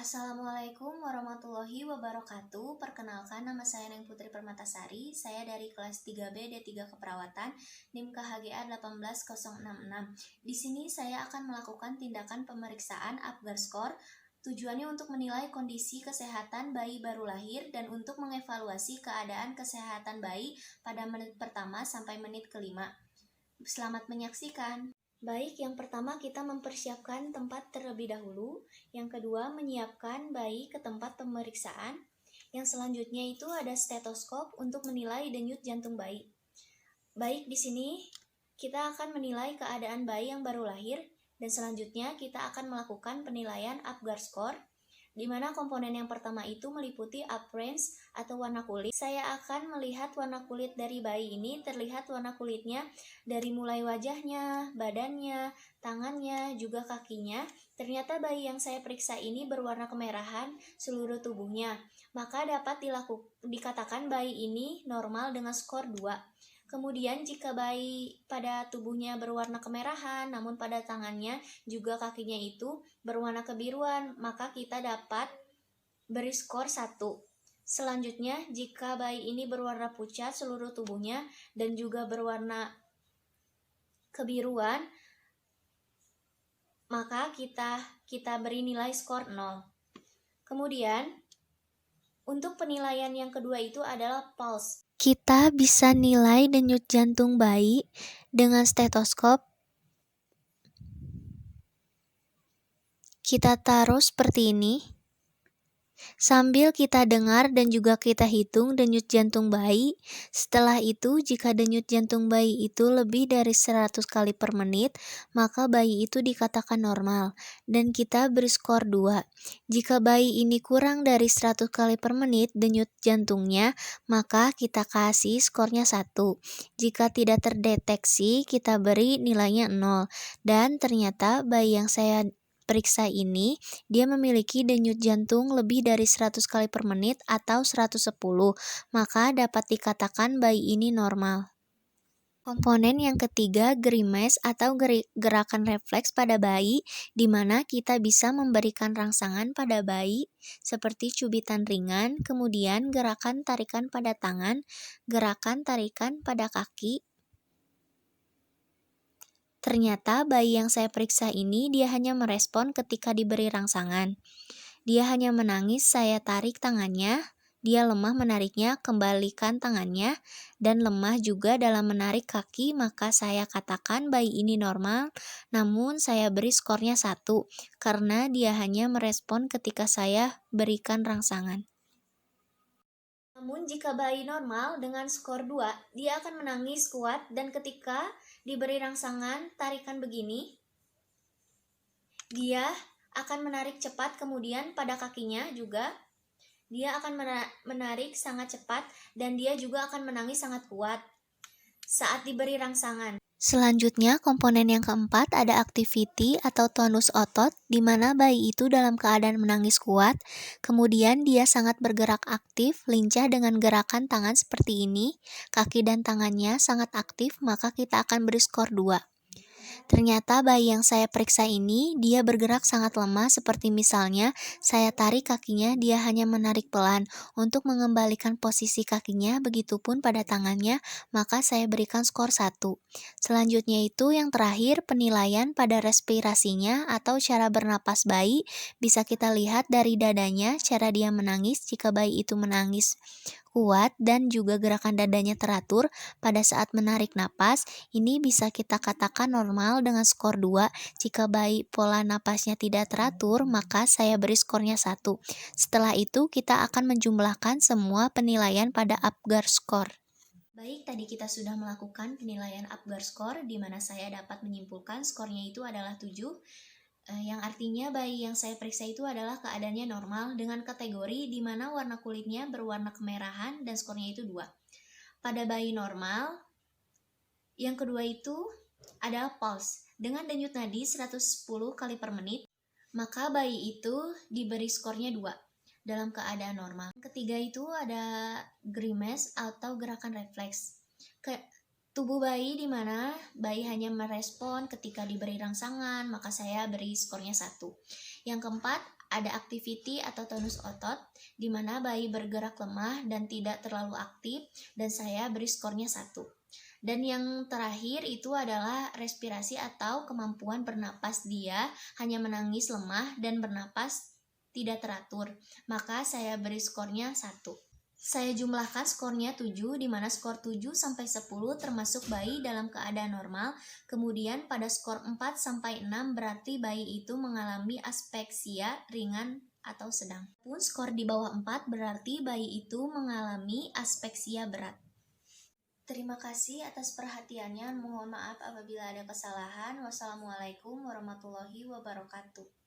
Assalamualaikum warahmatullahi wabarakatuh. Perkenalkan, nama saya Neng Putri Permatasari. Saya dari kelas 3B D3 Keperawatan, NIM KHGA 18066. Di sini saya akan melakukan tindakan pemeriksaan Apgar Score. Tujuannya untuk menilai kondisi kesehatan bayi baru lahir dan untuk mengevaluasi keadaan kesehatan bayi pada menit pertama sampai menit kelima. Selamat menyaksikan. Baik, yang pertama kita mempersiapkan tempat terlebih dahulu. Yang kedua, menyiapkan bayi ke tempat pemeriksaan. Yang selanjutnya itu ada stetoskop untuk menilai denyut jantung bayi. Baik, di sini kita akan menilai keadaan bayi yang baru lahir dan selanjutnya kita akan melakukan penilaian Apgar Score, di mana komponen yang pertama itu meliputi appearance atau warna kulit. Saya akan melihat warna kulit dari bayi ini, terlihat warna kulitnya dari mulai wajahnya, badannya, tangannya, juga kakinya. Ternyata bayi yang saya periksa ini berwarna kemerahan seluruh tubuhnya. Maka dapat dikatakan bayi ini normal dengan skor 2. Kemudian jika bayi pada tubuhnya berwarna kemerahan, namun pada tangannya juga kakinya itu berwarna kebiruan, maka kita dapat beri skor 1. Selanjutnya, jika bayi ini berwarna pucat seluruh tubuhnya dan juga berwarna kebiruan, maka kita beri nilai skor 0. Kemudian, untuk penilaian yang kedua itu adalah pulse. Kita bisa nilai denyut jantung bayi dengan stetoskop. Kita taruh seperti ini. Sambil kita dengar dan juga kita hitung denyut jantung bayi. Setelah itu, jika denyut jantung bayi itu lebih dari 100 kali per menit, maka bayi itu dikatakan normal dan kita beri skor 2. Jika bayi ini kurang dari 100 kali per menit denyut jantungnya, maka kita kasih skornya 1. Jika tidak terdeteksi, kita beri nilainya 0. Dan ternyata bayi yang saya periksa ini, dia memiliki denyut jantung lebih dari 100 kali per menit atau 110, maka dapat dikatakan bayi ini normal. Komponen yang ketiga, grimace atau gerakan refleks pada bayi, di mana kita bisa memberikan rangsangan pada bayi seperti cubitan ringan, kemudian gerakan tarikan pada tangan, gerakan tarikan pada kaki. Ternyata bayi yang saya periksa ini dia hanya merespon ketika diberi rangsangan. Dia hanya menangis, saya tarik tangannya, dia lemah menariknya, kembalikan tangannya, dan lemah juga dalam menarik kaki, maka saya katakan bayi ini normal, namun saya beri skornya 1, karena dia hanya merespon ketika saya berikan rangsangan. Namun jika bayi normal dengan skor 2, dia akan menangis kuat dan ketika diberi rangsangan tarikan begini, dia akan menarik cepat, kemudian pada kakinya juga dia akan menarik sangat cepat dan dia juga akan menangis sangat kuat saat diberi rangsangan. Selanjutnya, komponen yang keempat ada activity atau tonus otot, di mana bayi itu dalam keadaan menangis kuat, kemudian dia sangat bergerak aktif, lincah dengan gerakan tangan seperti ini, kaki dan tangannya sangat aktif, maka kita akan beri skor 2. Ternyata bayi yang saya periksa ini, dia bergerak sangat lemah seperti misalnya saya tarik kakinya, dia hanya menarik pelan. Untuk mengembalikan posisi kakinya, begitupun pada tangannya, maka saya berikan skor 1. Selanjutnya itu yang terakhir, penilaian pada respirasinya atau cara bernapas bayi. Bisa kita lihat dari dadanya, cara dia menangis. Jika bayi itu menangis kuat dan juga gerakan dadanya teratur pada saat menarik napas, ini bisa kita katakan normal dengan skor 2. Jika bayi pola napasnya tidak teratur, maka saya beri skornya 1. Setelah itu kita akan menjumlahkan semua penilaian pada Apgar Score. Baik, tadi kita sudah melakukan penilaian Apgar Score, di mana saya dapat menyimpulkan skornya itu adalah 7. Yang artinya bayi yang saya periksa itu adalah keadaannya normal dengan kategori di mana warna kulitnya berwarna kemerahan dan skornya itu 2. Pada bayi normal, yang kedua itu adalah pulse. Dengan denyut nadi 110 kali per menit, maka bayi itu diberi skornya 2 dalam keadaan normal. Ketiga itu ada grimace atau gerakan refleks. Tubuh bayi di mana bayi hanya merespon ketika diberi rangsangan, maka saya beri skornya 1. Yang keempat, ada activity atau tonus otot, di mana bayi bergerak lemah dan tidak terlalu aktif, dan saya beri skornya 1. Dan yang terakhir itu adalah respirasi atau kemampuan bernapas, dia hanya menangis lemah dan bernapas tidak teratur, maka saya beri skornya 1. Saya jumlahkan skornya 7, di mana skor 7 sampai 10 termasuk bayi dalam keadaan normal. Kemudian pada skor 4 sampai 6 berarti bayi itu mengalami aspeksia ringan atau sedang. Pun skor di bawah 4 berarti bayi itu mengalami aspeksia berat. Terima kasih atas perhatiannya. Mohon maaf apabila ada kesalahan. Wassalamualaikum warahmatullahi wabarakatuh.